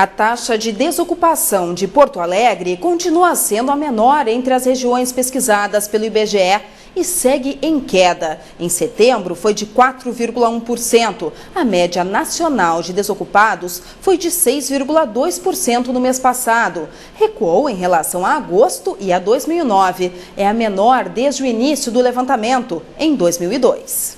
A taxa de desocupação de Porto Alegre continua sendo a menor entre as regiões pesquisadas pelo IBGE e segue em queda. Em setembro foi de 4,1%. A média nacional de desocupados foi de 6,2% no mês passado. Recuou em relação a agosto e a 2009. É a menor desde o início do levantamento, em 2002.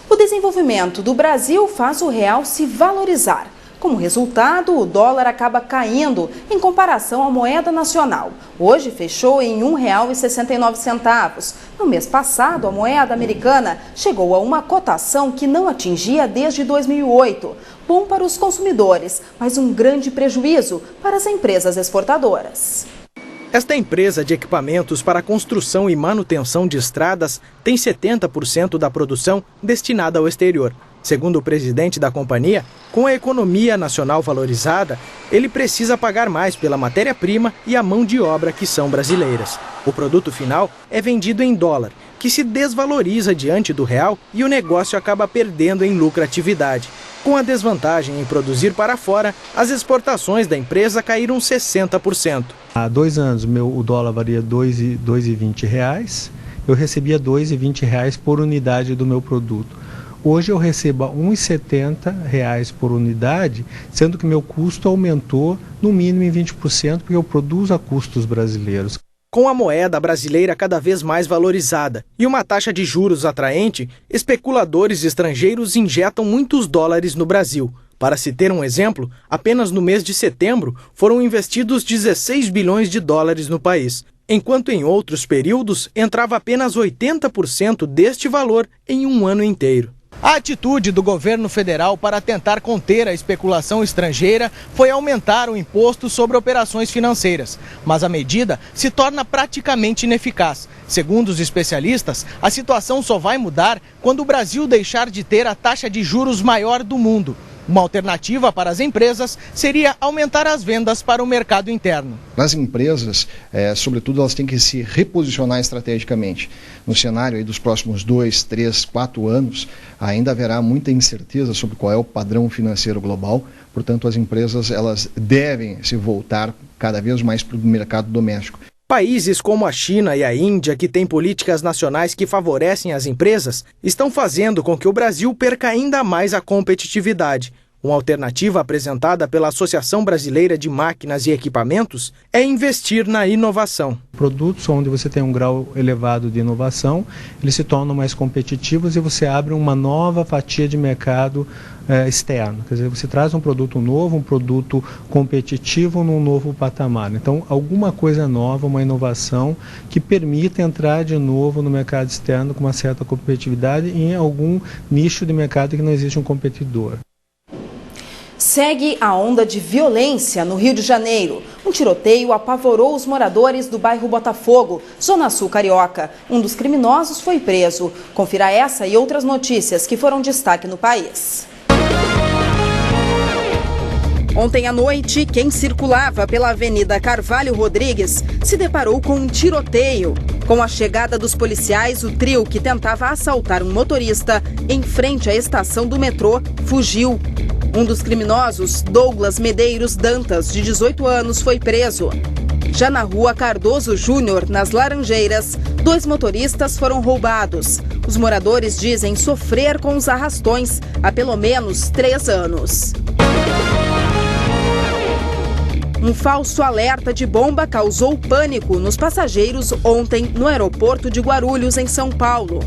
O desenvolvimento do Brasil faz o real se valorizar. Como resultado, o dólar acaba caindo em comparação à moeda nacional. Hoje fechou em R$ 1,69. No mês passado, a moeda americana chegou a uma cotação que não atingia desde 2008. Bom para os consumidores, mas um grande prejuízo para as empresas exportadoras. Esta empresa de equipamentos para construção e manutenção de estradas tem 70% da produção destinada ao exterior. Segundo o presidente da companhia, com a economia nacional valorizada, ele precisa pagar mais pela matéria-prima e a mão de obra que são brasileiras. O produto final é vendido em dólar, que se desvaloriza diante do real e o negócio acaba perdendo em lucratividade. Com a desvantagem em produzir para fora, as exportações da empresa caíram 60%. Há 2 anos o dólar valia R$ 2,20, eu recebia R$ 2,20 por unidade do meu produto. Hoje eu recebo R$ 1,70 por unidade, sendo que meu custo aumentou no mínimo em 20%, porque eu produzo a custos brasileiros. Com a moeda brasileira cada vez mais valorizada e uma taxa de juros atraente, especuladores estrangeiros injetam muitos dólares no Brasil. Para se ter um exemplo, apenas no mês de setembro foram investidos 16 bilhões de dólares no país, enquanto em outros períodos entrava apenas 80% deste valor em um ano inteiro. A atitude do governo federal para tentar conter a especulação estrangeira foi aumentar o imposto sobre operações financeiras. Mas a medida se torna praticamente ineficaz. Segundo os especialistas, a situação só vai mudar quando o Brasil deixar de ter a taxa de juros maior do mundo. Uma alternativa para as empresas seria aumentar as vendas para o mercado interno. As empresas, sobretudo, elas têm que se reposicionar estrategicamente. No cenário aí dos próximos 2, 3, 4 anos, ainda haverá muita incerteza sobre qual é o padrão financeiro global. Portanto, as empresas elas devem se voltar cada vez mais para o mercado doméstico. Países como a China e a Índia, que têm políticas nacionais que favorecem as empresas, estão fazendo com que o Brasil perca ainda mais a competitividade. Uma alternativa apresentada pela Associação Brasileira de Máquinas e Equipamentos é investir na inovação. Produtos onde você tem um grau elevado de inovação, eles se tornam mais competitivos e você abre uma nova fatia de mercado externo. Quer dizer, você traz um produto novo, um produto competitivo num novo patamar. Então, alguma coisa nova, uma inovação que permita entrar de novo no mercado externo com uma certa competitividade em algum nicho de mercado que não existe um competidor. Segue a onda de violência no Rio de Janeiro. Um tiroteio apavorou os moradores do bairro Botafogo, Zona Sul Carioca. Um dos criminosos foi preso. Confira essa e outras notícias que foram destaque no país. Ontem à noite, quem circulava pela Avenida Carvalho Rodrigues se deparou com um tiroteio. Com a chegada dos policiais, o trio que tentava assaltar um motorista em frente à estação do metrô fugiu. Um dos criminosos, Douglas Medeiros Dantas, de 18 anos, foi preso. Já na rua Cardoso Júnior, nas Laranjeiras, 2 motoristas foram roubados. Os moradores dizem sofrer com os arrastões há pelo menos 3 anos. Um falso alerta de bomba causou pânico nos passageiros ontem no aeroporto de Guarulhos, em São Paulo.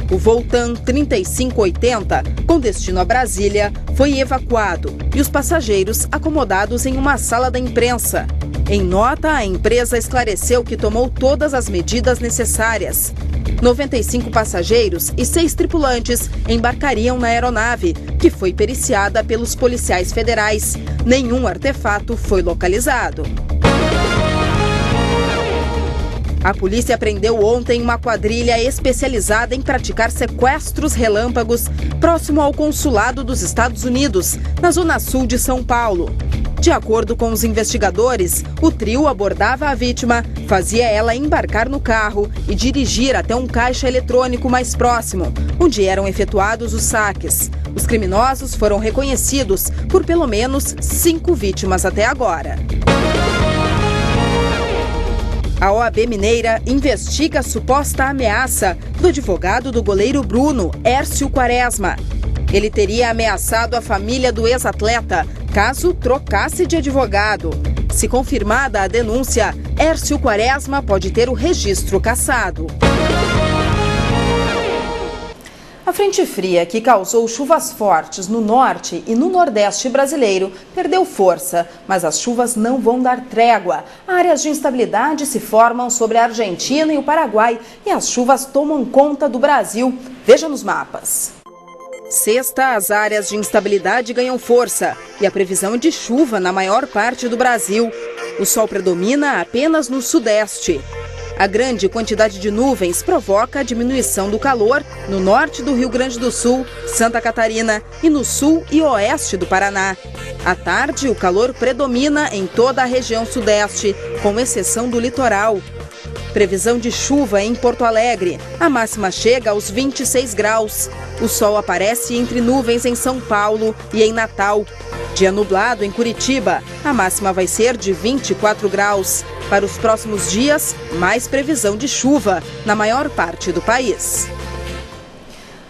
O voo TAM 3580, com destino a Brasília, foi evacuado e os passageiros acomodados em uma sala da imprensa. Em nota, a empresa esclareceu que tomou todas as medidas necessárias. 95 passageiros e 6 tripulantes embarcariam na aeronave, que foi periciada pelos policiais federais. Nenhum artefato foi localizado. A polícia prendeu ontem uma quadrilha especializada em praticar sequestros relâmpagos próximo ao consulado dos Estados Unidos, na zona sul de São Paulo. De acordo com os investigadores, o trio abordava a vítima, fazia ela embarcar no carro e dirigir até um caixa eletrônico mais próximo, onde eram efetuados os saques. Os criminosos foram reconhecidos por pelo menos 5 vítimas até agora. A OAB Mineira investiga a suposta ameaça do advogado do goleiro Bruno, Hércio Quaresma. Ele teria ameaçado a família do ex-atleta caso trocasse de advogado. Se confirmada a denúncia, Hércio Quaresma pode ter o registro cassado. A frente fria que causou chuvas fortes no norte e no nordeste brasileiro perdeu força, mas as chuvas não vão dar trégua. Áreas de instabilidade se formam sobre a Argentina e o Paraguai e as chuvas tomam conta do Brasil. Veja nos mapas. Sexta, as áreas de instabilidade ganham força e a previsão é de chuva na maior parte do Brasil. O sol predomina apenas no sudeste. A grande quantidade de nuvens provoca a diminuição do calor no norte do Rio Grande do Sul, Santa Catarina e no sul e oeste do Paraná. À tarde, o calor predomina em toda a região sudeste, com exceção do litoral. Previsão de chuva em Porto Alegre. A máxima chega aos 26 graus. O sol aparece entre nuvens em São Paulo e em Natal. Dia nublado em Curitiba. A máxima vai ser de 24 graus. Para os próximos dias, mais previsão de chuva na maior parte do país.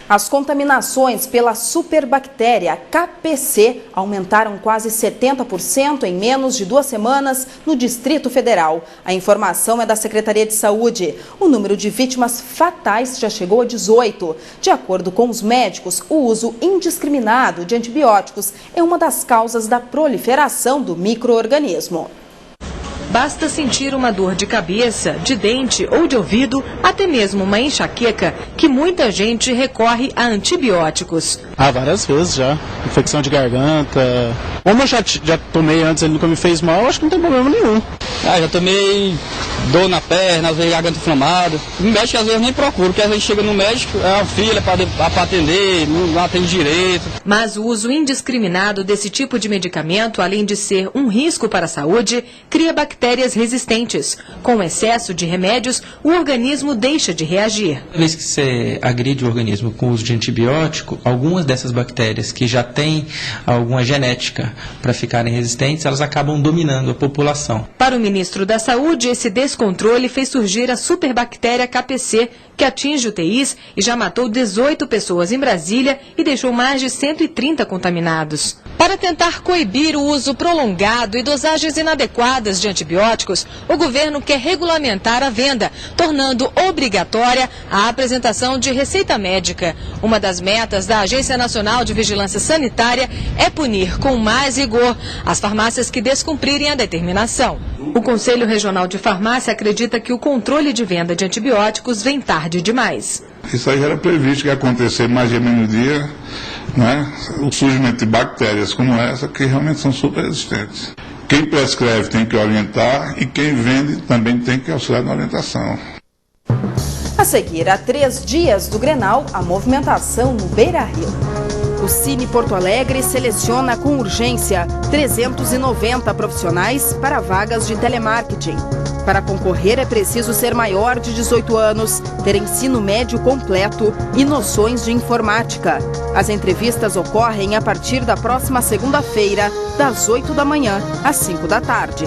As contaminações pela superbactéria KPC aumentaram quase 70% em menos de 2 semanas no Distrito Federal. A informação é da Secretaria de Saúde. O número de vítimas fatais já chegou a 18. De acordo com os médicos, o uso indiscriminado de antibióticos é uma das causas da proliferação do micro-organismo. Basta sentir uma dor de cabeça, de dente ou de ouvido, até mesmo uma enxaqueca, que muita gente recorre a antibióticos. Várias vezes já. Infecção de garganta. Como eu já tomei antes, ele nunca me fez mal, acho que não tem problema nenhum. Já tomei dor na perna, às vezes garganta inflamada. O médico às vezes nem procura, porque às vezes chega no médico, é uma fila para atender, não atende direito. Mas o uso indiscriminado desse tipo de medicamento, além de ser um risco para a saúde, cria bactérias resistentes. Com o excesso de remédios, o organismo deixa de reagir. Toda vez que você agride o organismo com o uso de antibiótico, algumas dessas bactérias que já têm alguma genética para ficarem resistentes, elas acabam dominando a população. Para o ministro da Saúde, esse descontrole fez surgir a superbactéria KPC, que atinge UTIs e já matou 18 pessoas em Brasília e deixou mais de 130 contaminados. Para tentar coibir o uso prolongado e dosagens inadequadas de antibióticos, o governo quer regulamentar a venda, tornando obrigatória a apresentação de receita médica. Uma das metas da Agência Nacional de Vigilância Sanitária é punir com mais rigor as farmácias que descumprirem a determinação. O Conselho Regional de Farmácia acredita que o controle de venda de antibióticos vem tarde demais. Isso aí já era previsto que ia acontecer mais de meio dia, né? O surgimento de bactérias como essa, que realmente são super resistentes. Quem prescreve tem que orientar e quem vende também tem que auxiliar na orientação. A seguir, a 3 dias do Grenal, a movimentação no Beira-Rio. O Cine Porto Alegre seleciona com urgência 390 profissionais para vagas de telemarketing. Para concorrer é preciso ser maior de 18 anos, ter ensino médio completo e noções de informática. As entrevistas ocorrem a partir da próxima segunda-feira, das 8 da manhã às 5 da tarde.